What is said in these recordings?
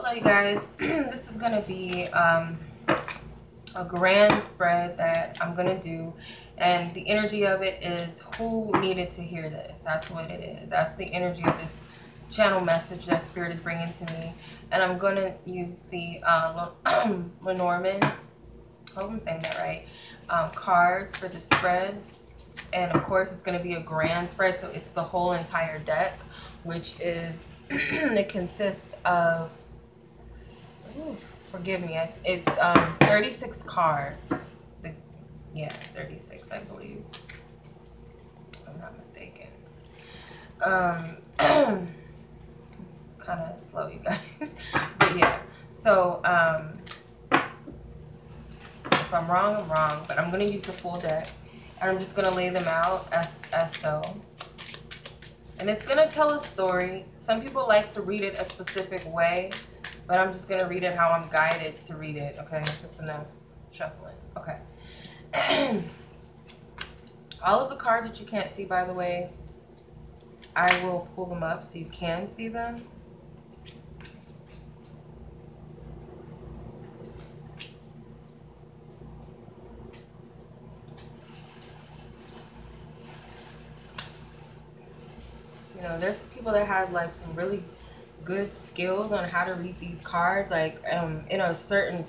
Hello you guys. This is going to be a grand spread that I'm going to do, and the energy of it is who needed to hear this. That's what it is. That's the energy of this channel message that Spirit is bringing to me. And I'm going to use the Lenormand, I hope I'm saying that right, cards for the spread. And of course it's going to be a grand spread, so it's the whole entire deck, which is it consists of, forgive me, it's 36 cards. Yeah, 36, I believe, if I'm not mistaken. Kind of slow, you guys. But yeah, so if I'm wrong, I'm wrong, but I'm going to use the full deck, and I'm just going to lay them out as so. And it's going to tell a story. Some people like to read it a specific way, but I'm just going to read it how I'm guided to read it, okay? That's enough shuffling. Okay. All of the cards that you can't see, by the way, I will pull them up so you can see them. You know, there's people that have like some really good skills on how to read these cards, like in a certain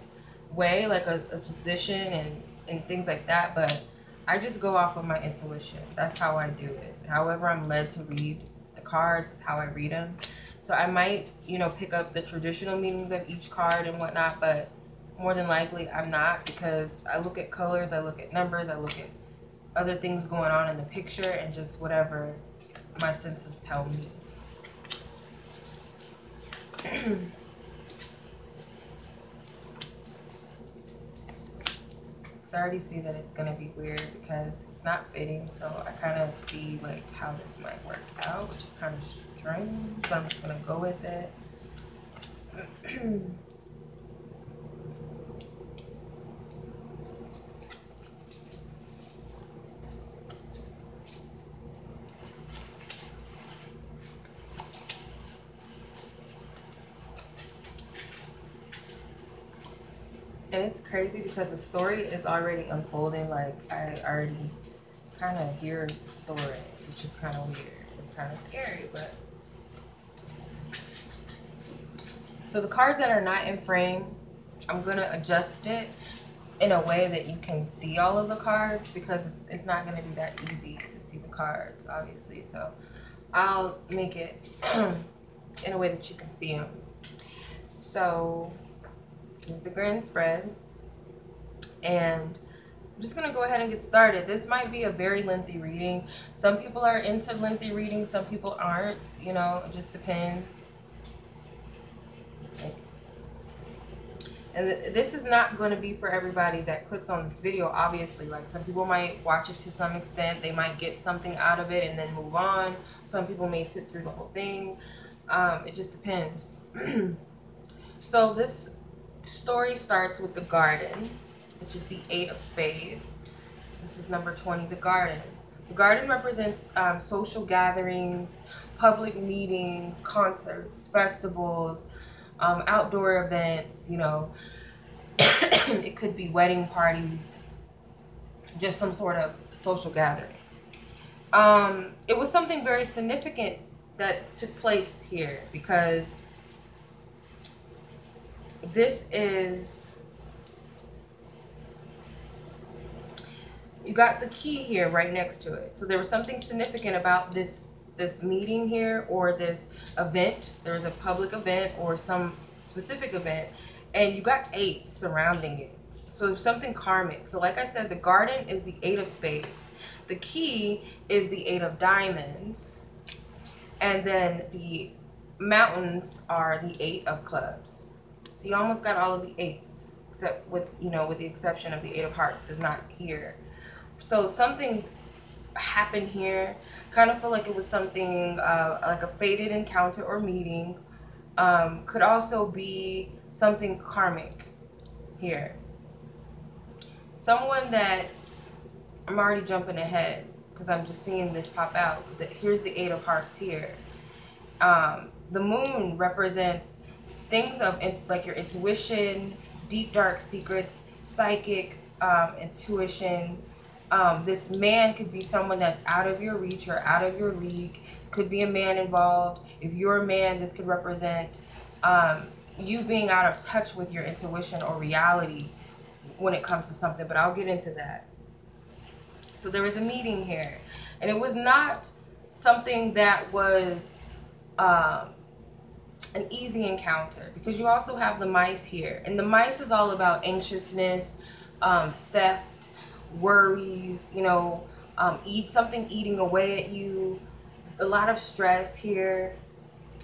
way, like a position and things like that. But I just go off of my intuition. That's how I do it. However I'm led to read the cards is how I read them. So I might, you know, pick up the traditional meanings of each card and whatnot, but more than likely I'm not, because I look at colors, I look at numbers, I look at other things going on in the picture, and just whatever my senses tell me. So I already see that it's gonna be weird because it's not fitting, so I kind of see like how this might work out, which is kind of strange, but I'm just gonna go with it. And it's crazy because the story is already unfolding. Like, I already kind of hear the story, which is kind of weird and kind of scary. But so the cards that are not in frame, I'm gonna adjust it in a way that you can see all of the cards, because it's not gonna be that easy to see the cards, obviously. So I'll make it in a way that you can see them. So here's the grand spread, and I'm just gonna go ahead and get started. This might be a very lengthy reading. Some people are into lengthy readings, some people aren't, you know, it just depends. And this is not going to be for everybody that clicks on this video, obviously. Like, some people might watch it to some extent, they might get something out of it and then move on. Some people may sit through the whole thing. It just depends. So this story starts with the garden, which is the 8 of spades. This is number 20, the garden. The garden represents social gatherings, public meetings, concerts, festivals, outdoor events, you know. It could be wedding parties, just some sort of social gathering. It was something very significant that took place here, because this is, you got the key here right next to it. So there was something significant about this meeting here, or this event. There was a public event or some specific event, and you got 8 surrounding it. So something karmic. So like I said, the garden is the 8 of spades. The key is the 8 of diamonds. And then the mountains are the 8 of clubs. So you almost got all of the 8s, except with, you know, with the exception of the 8 of hearts is not here. So something happened here. Kind of feel like it was something like a fated encounter or meeting. Could also be something karmic here. Someone that, I'm already jumping ahead because I'm just seeing this pop out. Here's the 8 of hearts here. The moon represents things of like your intuition, deep dark secrets, psychic intuition. This man could be someone that's out of your reach or out of your league. Could be a man involved. If you're a man, this could represent you being out of touch with your intuition or reality when it comes to something, but I'll get into that. So there was a meeting here, and it was not something that was an easy encounter, because you also have the mice here, and the mice is all about anxiousness, theft, worries, you know, eating away at you, a lot of stress here.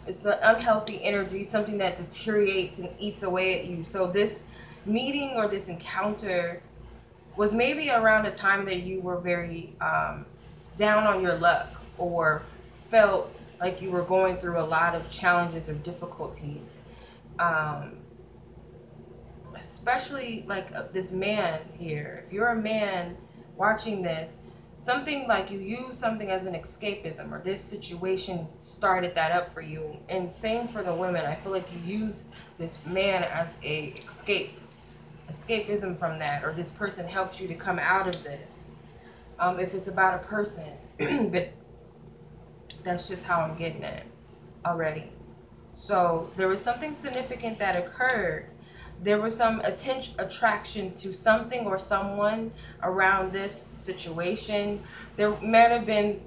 It's an unhealthy energy, something that deteriorates and eats away at you. So this meeting or this encounter was maybe around a time that you were very down on your luck, or felt like you were going through a lot of challenges or difficulties. Especially like this man here. If you're a man watching this, something like you use something as an escapism, or this situation started that up for you. And same for the women. I feel like you use this man as a escapism from that, or this person helped you to come out of this. If it's about a person, but that's just how I'm getting it already. So there was something significant that occurred. There was some attraction to something or someone around this situation. There might have been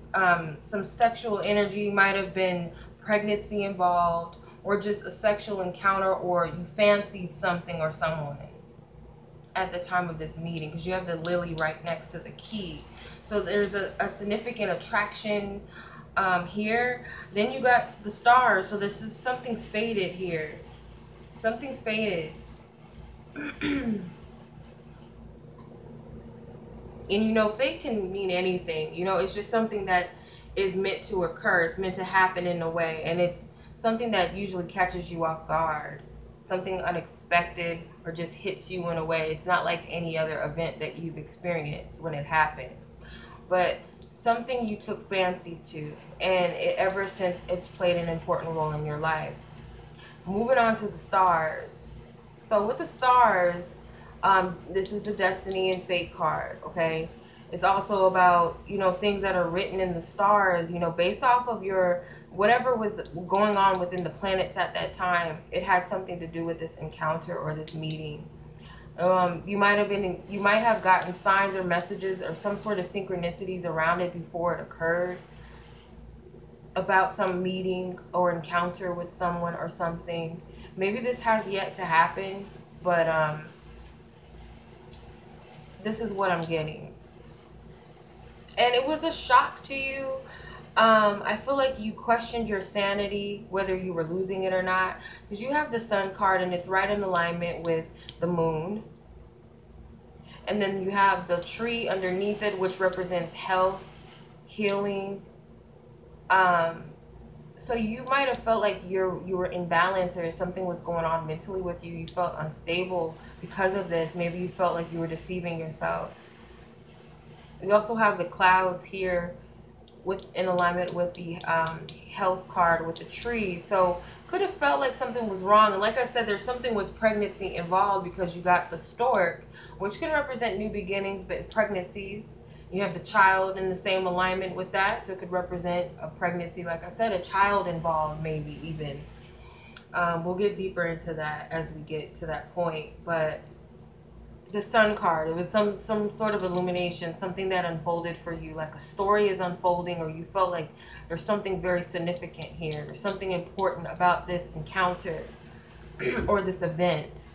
some sexual energy, might have been pregnancy involved, or just a sexual encounter, or you fancied something or someone at the time of this meeting, because you have the lily right next to the key. So there's a significant attraction here. Then you got the stars. So this is something faded here. Something faded. And you know, fate can mean anything. You know, it's just something that is meant to occur. It's meant to happen in a way. And it's something that usually catches you off guard. Something unexpected, or just hits you in a way. It's not like any other event that you've experienced when it happens. But something you took fancy to. And ever since, it's played an important role in your life. Moving on to the stars. So with the stars, this is the destiny and fate card, okay? It's also about, you know, things that are written in the stars, you know, based off of your, whatever was going on within the planets at that time. It had something to do with this encounter or this meeting. You might have gotten signs or messages or some sort of synchronicities around it before it occurred, about some meeting or encounter with someone or something. Maybe this has yet to happen, but this is what I'm getting. And it was a shock to you. I feel like you questioned your sanity, whether you were losing it or not, because you have the Sun card and it's right in alignment with the moon. And then you have the tree underneath it, which represents health, healing. So you might have felt like you were in balance, or something was going on mentally with you. You felt unstable because of this. Maybe you felt like you were deceiving yourself. We also have the clouds here in alignment with the health card with the tree. So could have felt like something was wrong. And like I said, there's something with pregnancy involved, because you got the stork, which can represent new beginnings, but pregnancies. You have the child in the same alignment with that, so it could represent a pregnancy. Like I said, a child involved, maybe even. We'll get deeper into that as we get to that point. But the Sun card, it was some sort of illumination, something that unfolded for you, like a story is unfolding, or you felt like there's something very significant here. There's something important about this encounter or this event.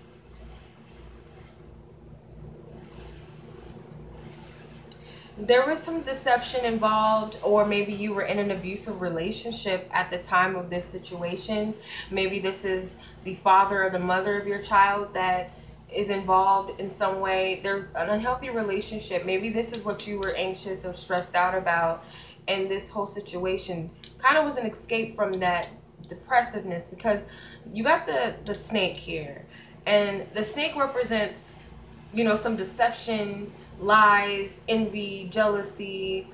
There was some deception involved, or maybe you were in an abusive relationship at the time of this situation. Maybe this is the father or the mother of your child that is involved in some way. There's an unhealthy relationship. Maybe this is what you were anxious or stressed out about, and this whole situation kind of was an escape from that depressiveness, because you got the snake here, and the snake represents, you know, some deception, lies, envy, jealousy,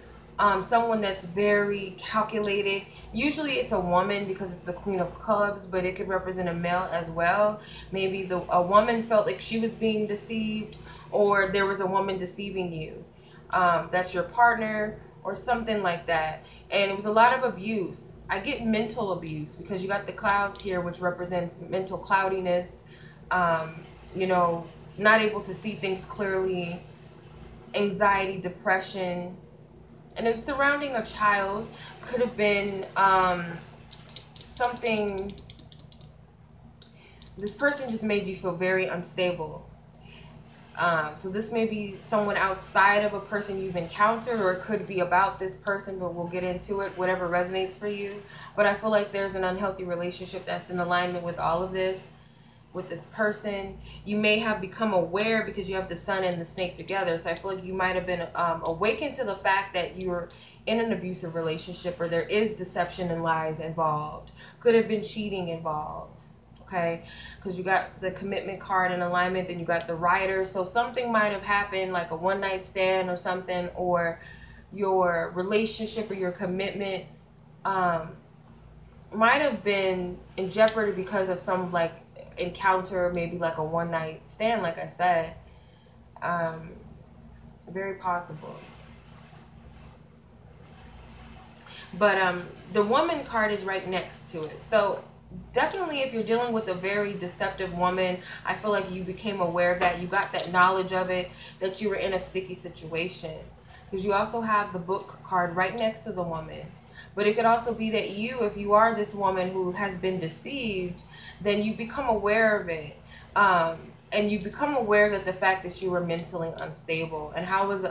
Someone that's very calculated. Usually it's a woman because it's the Queen of Clubs, but it could represent a male as well. Maybe a woman felt like she was being deceived, or there was a woman deceiving you. That's your partner or something like that. And it was a lot of abuse. I get mental abuse because you got the clouds here, which represents mental cloudiness, you know, not able to see things clearly, anxiety, depression. And it's surrounding a child. Could have been something, this person just made you feel very unstable. So this may be someone outside of a person you've encountered, or it could be about this person, but we'll get into it, whatever resonates for you. But I feel like there's an unhealthy relationship that's in alignment with all of this, with this person. You may have become aware because you have the sun and the snake together. So I feel like you might have been awakened to the fact that you're in an abusive relationship, or there is deception and lies involved. Could have been cheating involved. Okay, because you got the commitment card in alignment, then you got the rider. So something might have happened, like a one-night stand or something, or your relationship or your commitment might have been in jeopardy because of some like encounter, maybe like a one-night stand, like I said. Very possible. But the woman card is right next to it. So definitely if you're dealing with a very deceptive woman, I feel like you became aware of that. You got that knowledge of it, that you were in a sticky situation. Because you also have the book card right next to the woman. But it could also be that you, if you are this woman who has been deceived, then you become aware of it. And you become aware of the fact that you were mentally unstable. And how was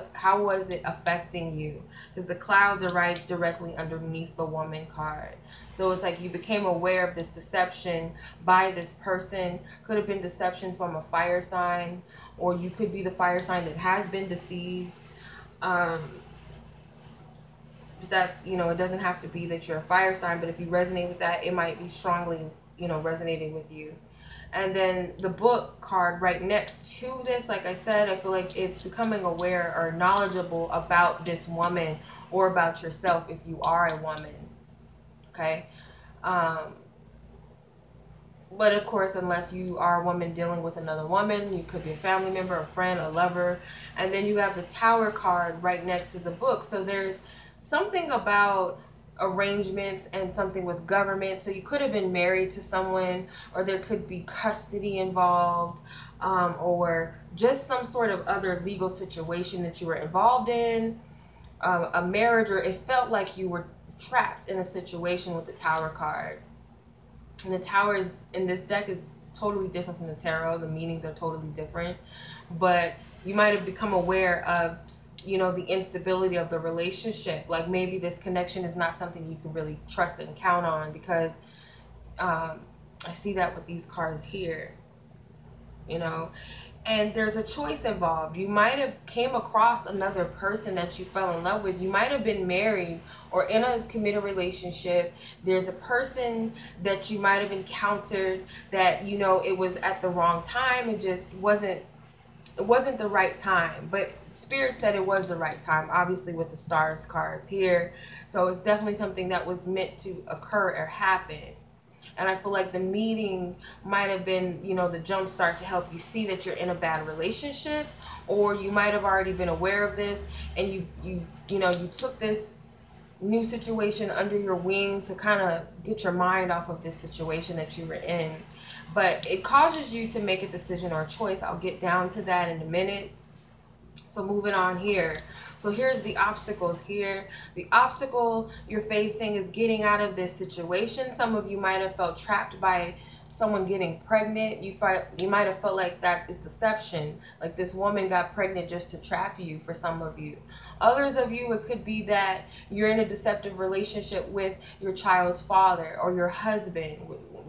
it affecting you? Because the clouds are right directly underneath the woman card. So it's like you became aware of this deception by this person. Could have been deception from a fire sign, or you could be the fire sign that has been deceived. That's, you know, it doesn't have to be that you're a fire sign, but if you resonate with that, it might be strongly, you know, resonating with you. And then the book card right next to this, like I said, I feel like it's becoming aware or knowledgeable about this woman, or about yourself if you are a woman. Okay? But of course, unless you are a woman dealing with another woman, you could be a family member, a friend, a lover. And then you have the Tower card right next to the book. So there's something about arrangements and something with government. So you could have been married to someone, or there could be custody involved, or just some sort of other legal situation that you were involved in, a marriage, or it felt like you were trapped in a situation with the Tower card. And the Tower is, in this deck, is totally different from the tarot. The meanings are totally different, but you might have become aware of, you know, the instability of the relationship. Like maybe this connection is not something you can really trust and count on, because I see that with these cards here, you know. And there's a choice involved. You might have came across another person that you fell in love with. You might have been married or in a committed relationship. There's a person that you might have encountered that, you know, it was at the wrong time. It just wasn't the right time, but Spirit said it was the right time, obviously with the stars cards here. So it's definitely something that was meant to occur or happen. And I feel like the meeting might have been, you know, the jump start to help you see that you're in a bad relationship, or you might have already been aware of this, and you took this new situation under your wing to kind of get your mind off of this situation that you were in. But it causes you to make a decision or a choice. I'll get down to that in a minute. So moving on here. So here's the obstacles here. The obstacle you're facing is getting out of this situation. Some of you might have felt trapped by someone getting pregnant. You might have felt like that is deception. Like this woman got pregnant just to trap you, for some of you. Others of you, it could be that you're in a deceptive relationship with your child's father or your husband,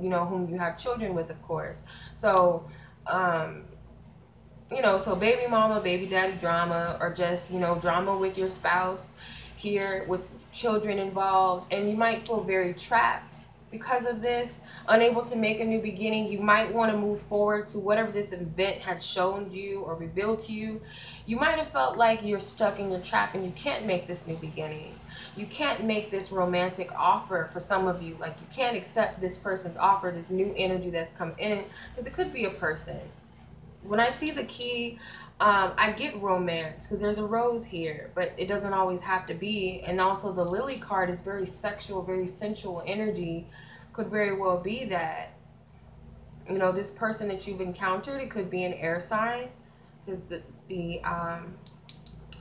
you know, whom you have children with, of course. So, you know, so baby mama, baby daddy drama, or just, you know, drama with your spouse here with children involved. And you might feel very trapped because of this, unable to make a new beginning. You might want to move forward to whatever this event had shown you or revealed to you. You might have felt like you're stuck in your trap and you can't make this new beginning. You can't make this romantic offer for some of you. Like, you can't accept this person's offer, this new energy that's come in, because it could be a person. When I see the key, I get romance because there's a rose here, but it doesn't always have to be. And also the lily card is very sexual, very sensual energy. Could very well be that. You know, this person that you've encountered, it could be an air sign, because the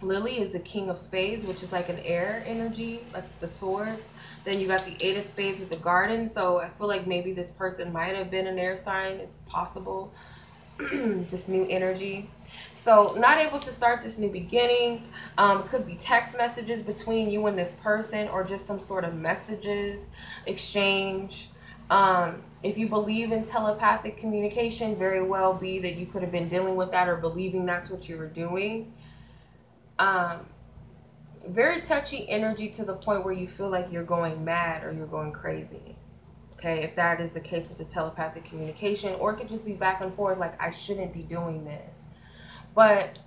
lily is the king of spades, which is like an air energy, like the swords. Then you got the 8 of spades with the garden. So I feel like maybe this person might have been an air sign. It's possible. This new energy. So not able to start this new beginning. Could be text messages between you and this person, or just some sort of messages exchange. If you believe in telepathic communication, very well be that you could have been dealing with that or believing that's what you were doing. Very touchy energy to the point where you feel like you're going mad or you're going crazy. Okay, if that is the case with the telepathic communication, or it could just be back and forth, like, I shouldn't be doing this. But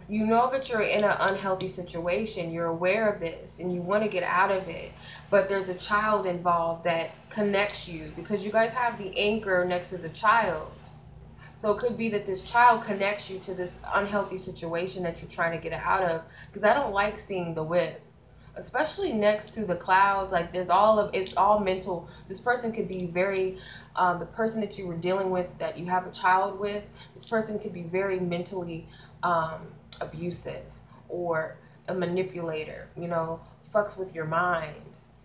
you know that you're in an unhealthy situation. You're aware of this and you want to get out of it. But there's a child involved that connects you, because you guys have the anchor next to the child. So it could be that this child connects you to this unhealthy situation that you're trying to get out of. Because I don't like seeing the whip, especially next to the clouds. Like, there's it's all mental. This person could be very, the person that you were dealing with, that you have a child with, this person could be very mentally abusive, or a manipulator, you know, fucks with your mind.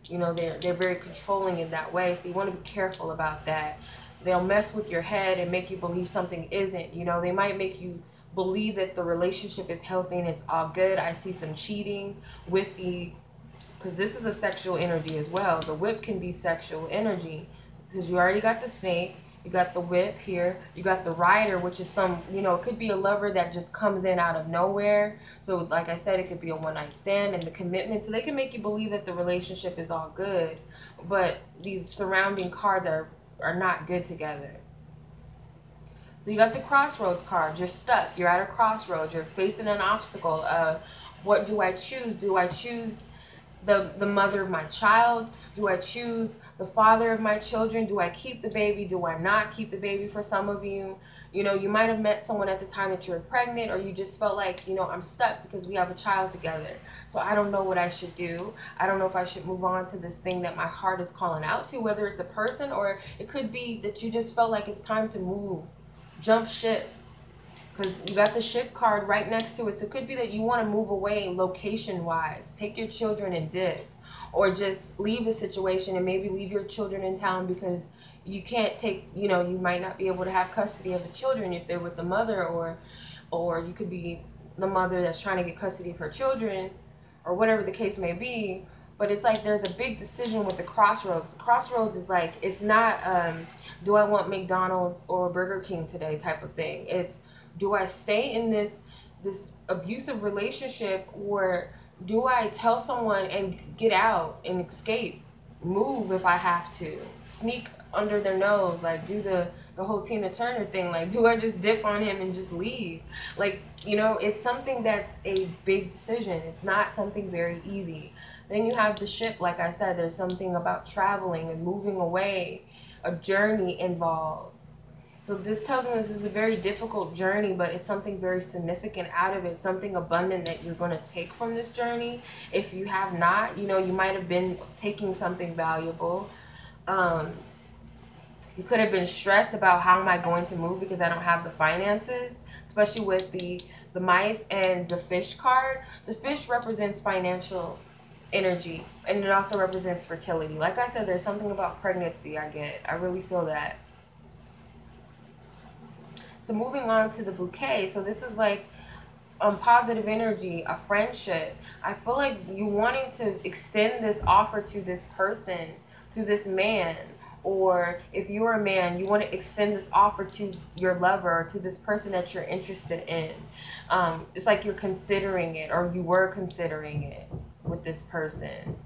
You know, they're very controlling in that way. So you want to be careful about that. They'll mess with your head and make you believe something isn't. You know, they might make you believe that the relationship is healthy and it's all good. I see some cheating with because this is a sexual energy as well. The whip can be sexual energy, because you already got the snake, you got the whip here, you got the rider, which is some, you know, it could be a lover that just comes in out of nowhere. So like I said, it could be a one-night stand, and the commitment. So they can make you believe that the relationship is all good, but these surrounding cards are not good together. So you got the crossroads card. You're stuck. You're at a crossroads. You're facing an obstacle. What do I choose? Do I choose the mother of my child? Do I choose the father of my children? Do I keep the baby? Do I not keep the baby? For some of you, you know, you might have met someone at the time that you were pregnant, or you just felt like, you know, I'm stuck because we have a child together. So I don't know what I should do. I don't know if I should move on to this thing that my heart is calling out to, whether it's a person, or it could be that you just felt like it's time to move, jump ship. Because you got the ship card right next to it. So it could be that you want to move away location-wise. Take your children and dip. Or just leave the situation and maybe leave your children in town, because you can't take, you know, you might not be able to have custody of the children if they're with the mother, or you could be the mother that's trying to get custody of her children, or whatever the case may be. But it's like there's a big decision with the crossroads. Crossroads is like, it's not, do I want McDonald's or Burger King today type of thing. It's, do I stay in this abusive relationship, or do I tell someone and get out and escape, move if I have to, sneak under their nose, like do the whole Tina Turner thing, like do I just dip on him and just leave? Like, you know, it's something that's a big decision. It's not something very easy. Then you have the ship, like I said, there's something about traveling and moving away, a journey involved. So this tells me this is a very difficult journey, but it's something very significant out of it, something abundant that you're going to take from this journey. If you have not, you know, you might have been taking something valuable. You could have been stressed about, how am I going to move because I don't have the finances, especially with the mice and the fish card. The fish represents financial energy, and it also represents fertility. Like I said, there's something about pregnancy I really feel that. So moving on to the bouquet. So this is like positive energy, a friendship. I feel like you wanting to extend this offer to this person, to this man, or if you're a man, you want to extend this offer to your lover, or to this person that you're interested in. It's like you're considering it, or you were considering it with this person.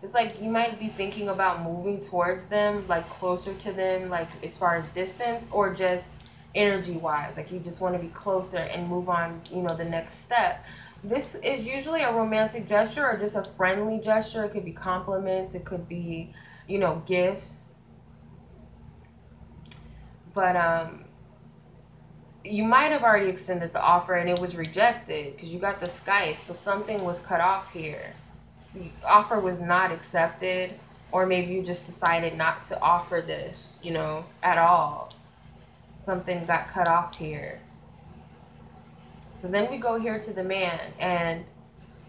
It's like you might be thinking about moving towards them, like closer to them, like as far as distance, or just energy wise, like you just want to be closer and move on, you know, the next step. This is usually a romantic gesture or just a friendly gesture. It could be compliments, it could be, you know, gifts. But you might have already extended the offer and it was rejected because you got the Skype, so something was cut off here. The offer was not accepted, or maybe you just decided not to offer this, you know, at all. Something got cut off here. So then we go here to the man, and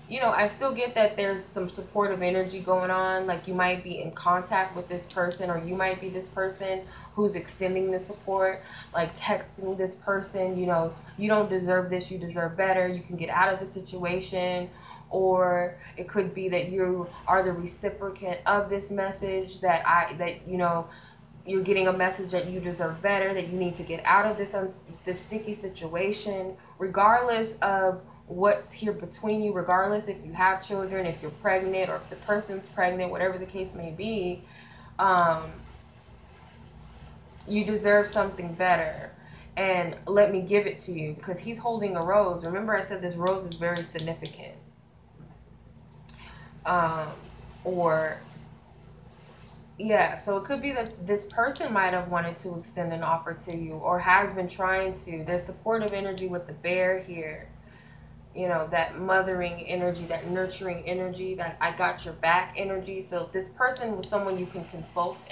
you know, I still get that there's some supportive energy going on. Like you might be in contact with this person, or you might be this person who's extending the support, like texting this person, you know, you don't deserve this, you deserve better, you can get out of the situation. Or it could be that you are the recipient of this message, that you know, you're getting a message that you deserve better, that you need to get out of this sticky situation, regardless of what's here between you, regardless if you have children, if you're pregnant, or if the person's pregnant, whatever the case may be. You deserve something better, and let me give it to you, because he's holding a rose. Remember I said this rose is very significant. Or yeah, so it could be that this person might have wanted to extend an offer to you, or has been trying to. There's supportive energy with the bear here. You know, that mothering energy, that nurturing energy, that I got your back energy. So this person was someone you can consult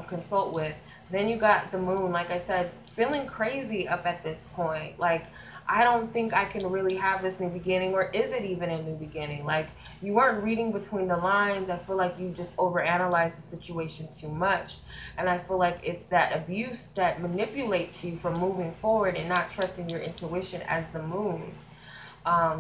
consult with. Then you got the moon, like I said, feeling crazy up at this point. Like, I don't think I can really have this new beginning, or is it even a new beginning? Like, you weren't reading between the lines. I feel like you just overanalyzed the situation too much. And I feel like it's that abuse that manipulates you from moving forward and not trusting your intuition as the moon.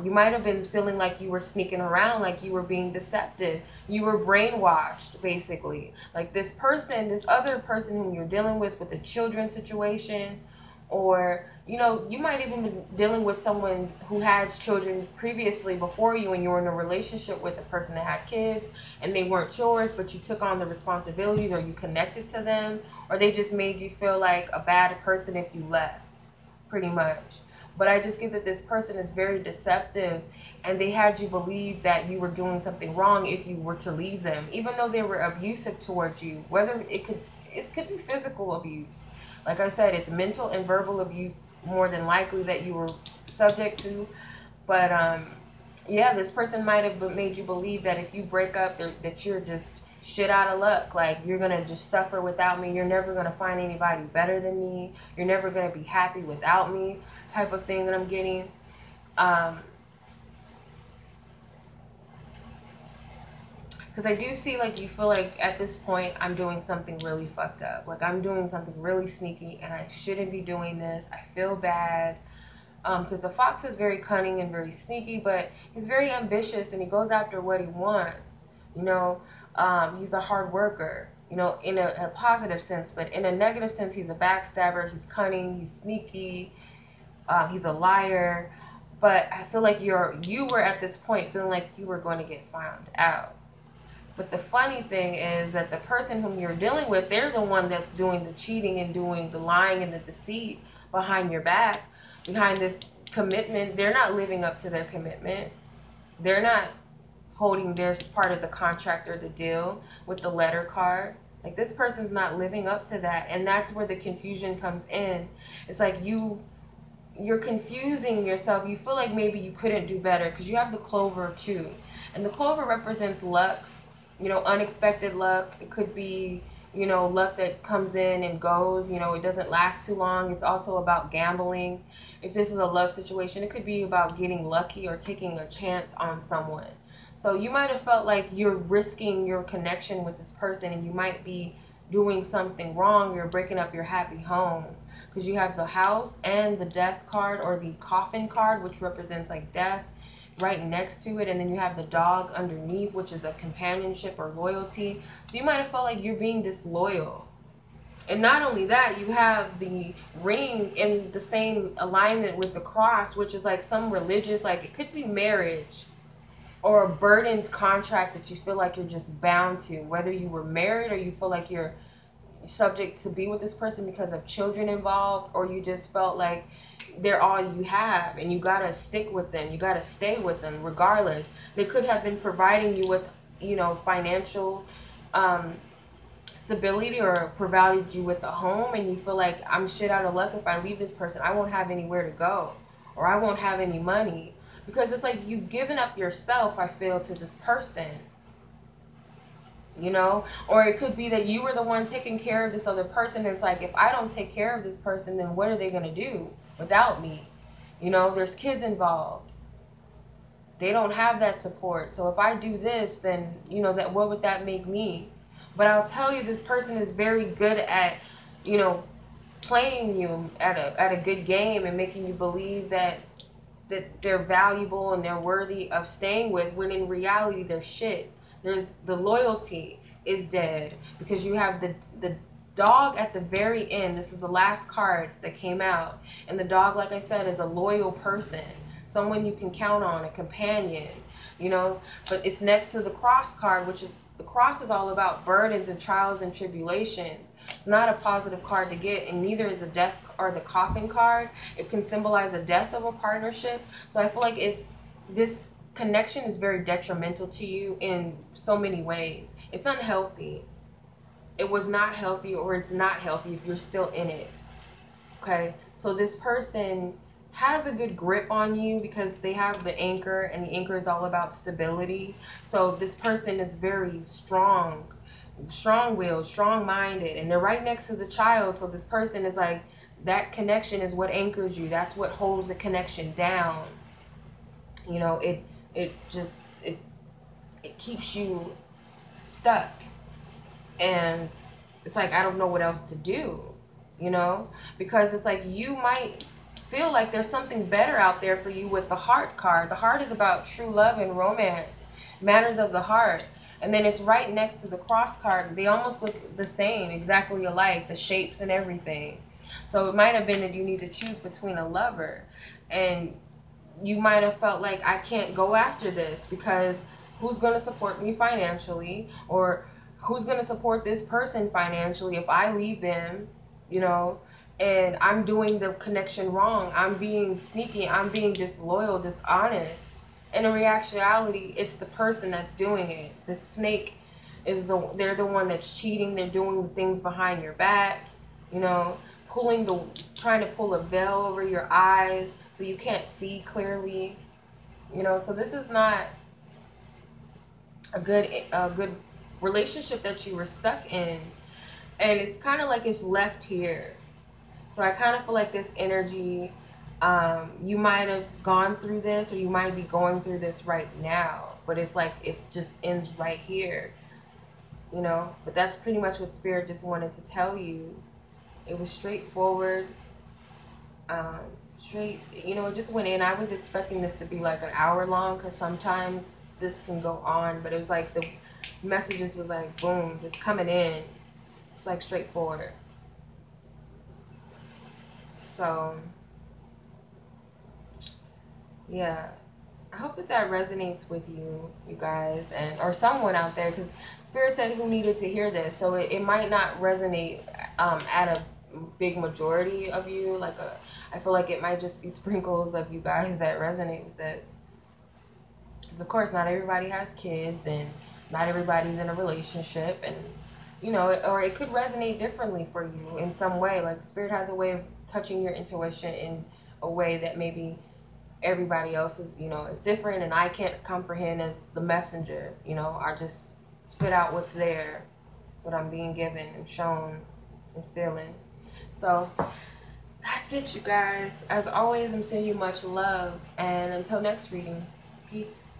You might have been feeling like you were sneaking around, like you were being deceptive. You were brainwashed, basically. Like this person, this other person whom you're dealing with the children situation, or, you know, you might even be dealing with someone who had children previously before you, and you were in a relationship with a person that had kids, and they weren't yours, but you took on the responsibilities, or you connected to them, or they just made you feel like a bad person if you left, pretty much. But I just get that this person is very deceptive, and they had you believe that you were doing something wrong if you were to leave them, even though they were abusive towards you. Whether it could be physical abuse. Like I said, it's mental and verbal abuse more than likely that you were subject to. But yeah, this person might have made you believe that if you break up, that you're just shit out of luck. Like, you're gonna just suffer without me. You're never gonna find anybody better than me. You're never gonna be happy without me, type of thing that I'm getting. Because I do see, like, you feel like at this point I'm doing something really fucked up. Like, I'm doing something really sneaky and I shouldn't be doing this. I feel bad. Because the fox is very cunning and very sneaky, but he's very ambitious and he goes after what he wants. You know, he's a hard worker, you know, in a positive sense, but in a negative sense, he's a backstabber. He's cunning, he's sneaky, he's a liar. But I feel like you were at this point feeling like you were going to get found out. But the funny thing is that the person whom you're dealing with, they're the one that's doing the cheating and doing the lying and the deceit behind your back, behind this commitment. They're not living up to their commitment. They're not holding their part of the contract or the deal with the letter card. Like, this person's not living up to that. And that's where the confusion comes in. It's like you're confusing yourself. You feel like maybe you couldn't do better because you have the clover too. And the clover represents luck. You know, unexpected luck. It could be, you know, luck that comes in and goes. You know, it doesn't last too long. It's also about gambling. If this is a love situation, it could be about getting lucky or taking a chance on someone. So you might have felt like you're risking your connection with this person, and you might be doing something wrong. You're breaking up your happy home because you have the house and the death card, or the coffin card, which represents like death, right next to it, and then you have the dog underneath, which is a companionship or loyalty. So you might have felt like you're being disloyal. And not only that, you have the ring in the same alignment with the cross, which is like some religious, like it could be marriage. or a burdened contract that you feel like you're just bound to, whether you were married or you feel like you're subject to be with this person because of children involved, or you just felt like they're all you have and you gotta stick with them, you gotta stay with them regardless. They could have been providing you with, you know, financial stability, or provided you with a home, and you feel like, I'm shit out of luck if I leave this person. I won't have anywhere to go, or I won't have any money, because it's like you've given up yourself, I feel, to this person. You know, or it could be that you were the one taking care of this other person. And it's like, if I don't take care of this person, then what are they going to do without me? You know, there's kids involved. They don't have that support. So if I do this, then, you know, that what would that make me? But I'll tell you, this person is very good at, you know, playing you at a good game and making you believe that they're valuable and they're worthy of staying with, when in reality they're shit. There's the loyalty is dead, because you have the dog at the very end. This is the last card that came out, and the dog, like I said, is a loyal person, someone you can count on, a companion, you know. But it's next to the cross card, which is, the cross is all about burdens and trials and tribulations. It's not a positive card to get, and neither is the death or the coffin card. It can symbolize the death of a partnership. So I feel like it's this connection is very detrimental to you in so many ways. It's unhealthy. It was not healthy, or it's not healthy if you're still in it. Okay, so this person has a good grip on you because they have the anchor, and the anchor is all about stability. So this person is very strong-willed, strong-minded, and they're right next to the child. So this person is like, that connection is what anchors you. That's what holds the connection down. You know, it keeps you stuck, and it's like, I don't know what else to do, you know, because it's like you might feel like there's something better out there for you with the heart card. The heart is about true love and romance, matters of the heart. And then it's right next to the cross card. They almost look the same, exactly alike, the shapes and everything. So it might have been that you need to choose between a lover, and you might have felt like, I can't go after this because who's going to support me financially, or who's going to support this person financially if I leave them, you know, and I'm doing the connection wrong. I'm being sneaky. I'm being disloyal, dishonest. And in reality, it's the person that's doing it. The snake is they're the one that's cheating. They're doing things behind your back, you know, trying to pull a veil over your eyes so you can't see clearly, you know. So this is not a good relationship that you were stuck in, and it's kind of like it's left here. So I kind of feel like this energy, you might have gone through this, or you might be going through this right now, but it's like it just ends right here, you know. But that's pretty much what Spirit just wanted to tell you. It was straightforward, you know, it just went in. I was expecting this to be like an hour long, because sometimes this can go on, but it was like the messages was like, boom, just coming in. It's like straightforward. So, yeah. I hope that resonates with you guys, and or someone out there, because Spirit said who needed to hear this. So it might not resonate at a big majority of you. Like I feel like it might just be sprinkles of you guys that resonate with this. Because of course not everybody has kids, and not everybody's in a relationship, and you know, or it could resonate differently for you in some way. Like Spirit has a way of touching your intuition in a way that maybe everybody else is, you know, is different, and I can't comprehend as the messenger. You know, I just spit out what's there, what I'm being given and shown and feeling. So that's it, you guys. As always, I'm sending you much love, and until next reading, peace.